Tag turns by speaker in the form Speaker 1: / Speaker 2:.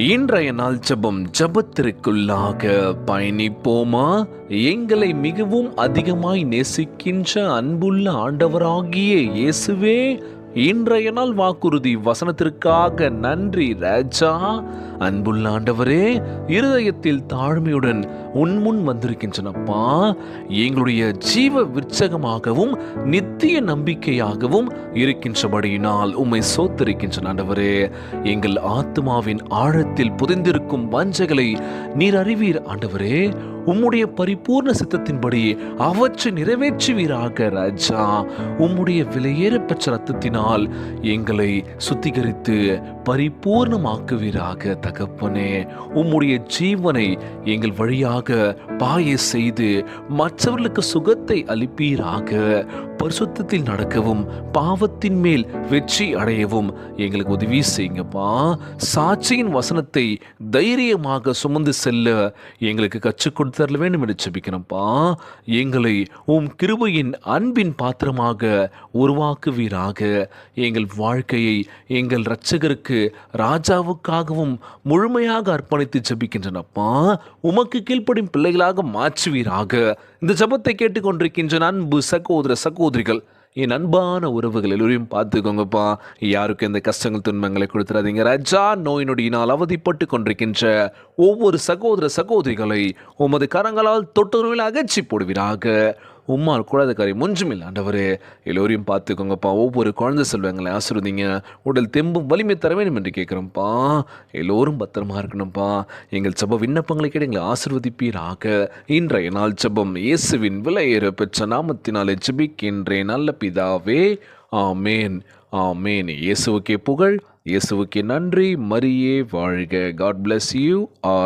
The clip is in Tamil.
Speaker 1: இன்றைய நாள் ஜெபம். ஜெபத்திற்குள்ளாக பயணிப்போமா? எங்களை மிகவும் அதிகமாய் நேசிக்கின்ற அன்புள்ள ஆண்டவராகிய இயேசுவே, இன்றைய நாள் வாக்குறுதி வசனத்திற்காக நன்றி ராஜா. அன்புள்ள ஆண்டவரே, இருதயத்தில் தாழ்மையுடன் உன்முன் வந்திருக்கின்றனப்பா. எங்களுடைய ஜீவ விருட்சகமாகவும் நித்திய நம்பிக்கையாகவும் இருக்கின்றபடியினால் உம்மை சோத்தரிக்கின்ற ஆண்டவரே. எங்கள் ஆத்மாவின் ஆழத்தில் புதைந்திருக்கும் வாஞ்சைகளை நீர் அறிவீர் ஆண்டவரே. உம்முடைய பரிபூர்ண சித்தத்தின்படி அவற்றை நிறைவேற்றுவீராக ராஜா. உம்முடைய விலையேற பெற்ற ரத்தத்தினால் எங்களை சுத்திகரித்து பரிபூர்ணமாக்குவீராக தகப்பனே. உம்முடைய ஜீவனை எங்கள் வழியாக பாய செய்து மற்றவர்களுக்கு சுகத்தை அளிப்பீராக. பரிசுத்தத்தில் நடக்கவும் பாவத்தின் மேல் வெற்றி அடையவும் எங்களுக்கு உதவி செய்யுங்கப்பா. சாட்சியின் வசனத்தை தைரியமாக சுமந்து செல்ல எங்களுக்கு கற்றுக் கொடுத்தரல வேண்டும் என்று ஜெபிக்கிறோம்ப்பா. எங்களை உம் கிருபையின் அன்பின் பாத்திரமாக உருவாக்குவீராக. எங்கள் வாழ்க்கையை எங்கள் இரட்சகருக்கு ராஜாவுக்காகவும் முழுமையாக அர்ப்பணித்து ஜெபிக்கின்றனப்பா. உமக்கு கீழ்ப்படும் பிள்ளைகளாக மாற்றுவீராக. இந்த ஜெபத்தை கேட்டுக்கொண்டிருக்கின்ற அன்பு சகோதர சகோதரிகள், என் அன்பான உறவுகள் எல்லோரையும் பார்த்துக்கோங்கப்பா. யாருக்கும் எந்த கஷ்டங்கள் துன்பங்களை கொடுத்துறாதீங்க ராஜா. நோய் நொடியினால் அவதிப்பட்டு கொண்டிருக்கின்ற ஒவ்வொரு சகோதர சகோதரிகளை உமது கரங்களால் தொட்டுறவில் அகற்றி போடுவீராக. உம்மால் கூடாத காரியம் ஒன்றுமில்லை ஆண்டவரே. எல்லோரையும் பார்த்துக்கோங்கப்பா. ஒவ்வொரு குழந்தை செல்வங்களை ஆசீர்வதிங்க. உடல் தெம்பும் வலிமை தர வேண்டும் என்று கேட்குறோம்ப்பா. எல்லோரும் பத்திரமா இருக்கணும்ப்பா. எங்கள் ஜெப விண்ணப்பங்களை கேட்டு எங்களை ஆசீர்வதிப்பீராக. இன்றைய நாள் ஜெபம் இயேசுவின் விலையேற பெற்ற நாமத்தினாலே ஜெபிக்கின்றேன் நல்ல பிதாவே, ஆமேன் ஆமேன். இயேசுவுக்கே புகழ், இயேசுவுக்கே நன்றி. மரியே வாழ்க. God bless you all.